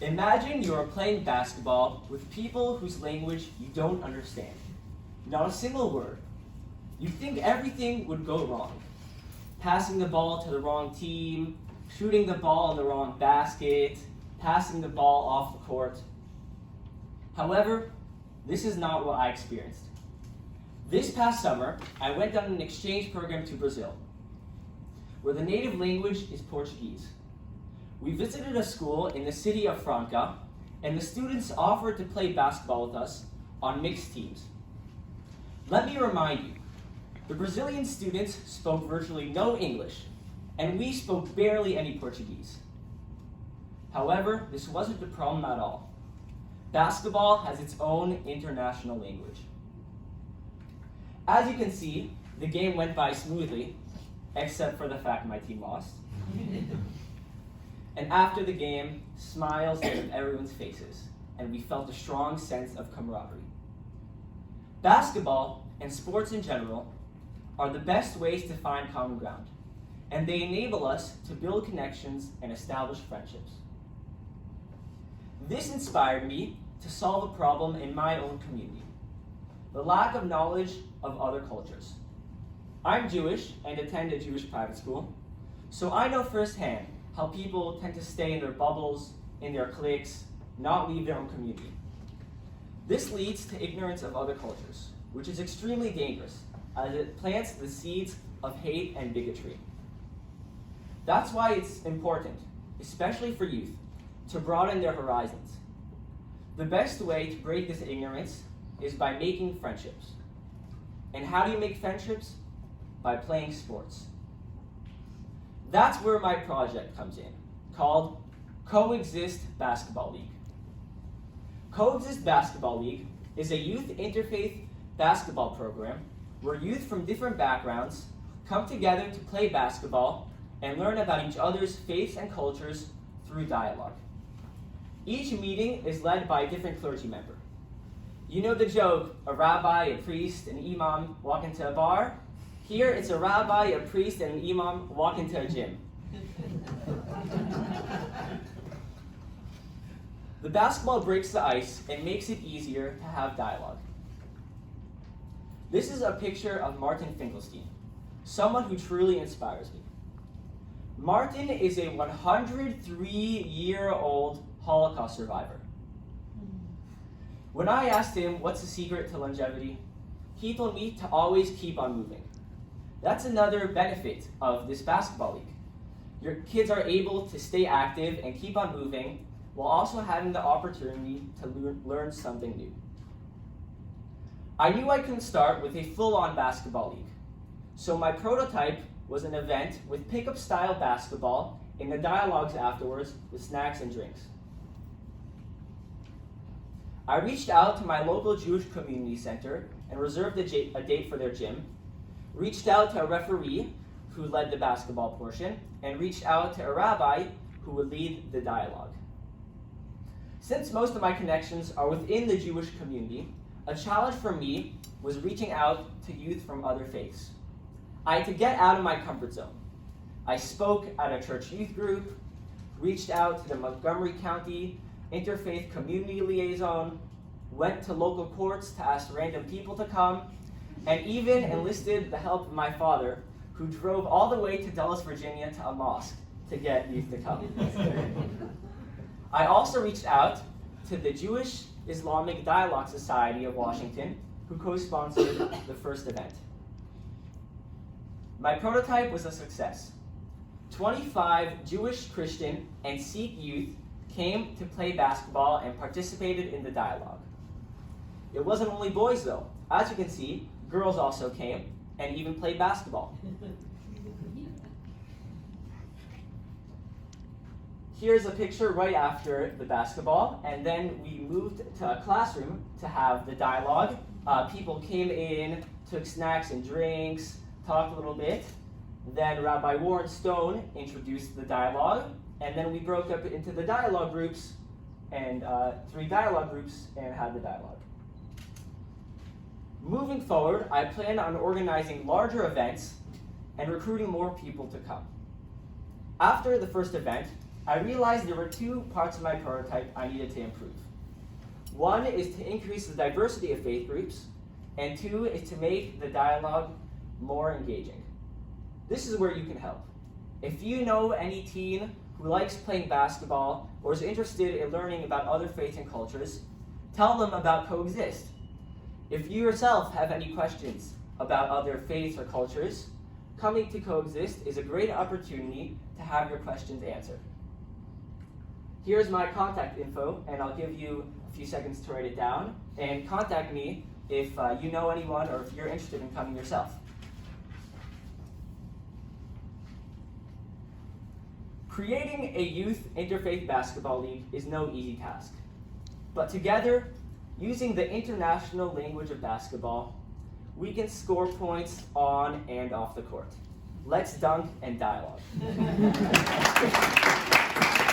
Imagine you are playing basketball with people whose language you don't understand. Not a single word. You'd think everything would go wrong. Passing the ball to the wrong team, shooting the ball in the wrong basket, passing the ball off the court. However, this is not what I experienced. This past summer, I went on an exchange program to Brazil, where the native language is Portuguese. We visited a school in the city of Franca, and the students offered to play basketball with us on mixed teams. Let me remind you, the Brazilian students spoke virtually no English, and we spoke barely any Portuguese. However, this wasn't the problem at all. Basketball has its own international language. As you can see, the game went by smoothly, except for the fact my team lost. And after the game, smiles lit up everyone's faces, and we felt a strong sense of camaraderie. Basketball, and sports in general, are the best ways to find common ground, and they enable us to build connections and establish friendships. This inspired me to solve a problem in my own community: the lack of knowledge of other cultures. I'm Jewish and attend a Jewish private school, so I know firsthand how people tend to stay in their bubbles, in their cliques, not leave their own community. This leads to ignorance of other cultures, which is extremely dangerous, as it plants the seeds of hate and bigotry. That's why it's important, especially for youth, to broaden their horizons. The best way to break this ignorance is by making friendships. And how do you make friendships? By playing sports. That's where my project comes in, called Coexist Basketball League. Coexist Basketball League is a youth interfaith basketball program where youth from different backgrounds come together to play basketball and learn about each other's faiths and cultures through dialogue. Each meeting is led by a different clergy member. You know the joke, a rabbi, a priest, an imam walk into a bar? Here it's a rabbi, a priest, and an imam walk into a gym. The basketball breaks the ice and makes it easier to have dialogue. This is a picture of Martin Finkelstein, someone who truly inspires me. Martin is a 103-year-old Holocaust survivor. When I asked him what's the secret to longevity, he told me to always keep on moving. That's another benefit of this basketball league. Your kids are able to stay active and keep on moving while also having the opportunity to learn something new. I knew I couldn't start with a full-on basketball league, so my prototype was an event with pickup style basketball and the dialogues afterwards with snacks and drinks. I reached out to my local Jewish community center and reserved a date for their gym, reached out to a referee who led the basketball portion, and reached out to a rabbi who would lead the dialogue. Since most of my connections are within the Jewish community, a challenge for me was reaching out to youth from other faiths. I had to get out of my comfort zone. I spoke at a church youth group, reached out to the Montgomery County Interfaith Community Liaison, went to local courts to ask random people to come, and even enlisted the help of my father, who drove all the way to Dulles, Virginia to a mosque to get youth to come. I also reached out to the Jewish Islamic Dialogue Society of Washington, who co-sponsored the first event. My prototype was a success. 25 Jewish, Christian, and Sikh youth came to play basketball and participated in the dialogue. It wasn't only boys though. As you can see, girls also came and even played basketball. Here's a picture right after the basketball, and then we moved to a classroom to have the dialogue. People came in, took snacks and drinks, talked a little bit. Then Rabbi Warren Stone introduced the dialogue, and then we broke up into the dialogue groups, and 3 dialogue groups, and had the dialogue. Moving forward, I plan on organizing larger events and recruiting more people to come. After the first event, I realized there were two parts of my prototype I needed to improve. One is to increase the diversity of faith groups, and two is to make the dialogue more engaging. This is where you can help. If you know any teen who likes playing basketball or is interested in learning about other faiths and cultures, tell them about Coexist. If you yourself have any questions about other faiths or cultures, coming to Coexist is a great opportunity to have your questions answered. Here's my contact info, and I'll give you a few seconds to write it down, and contact me if you know anyone or if you're interested in coming yourself. Creating a youth interfaith basketball league is no easy task. But together, using the international language of basketball, we can score points on and off the court. Let's dunk and dialogue.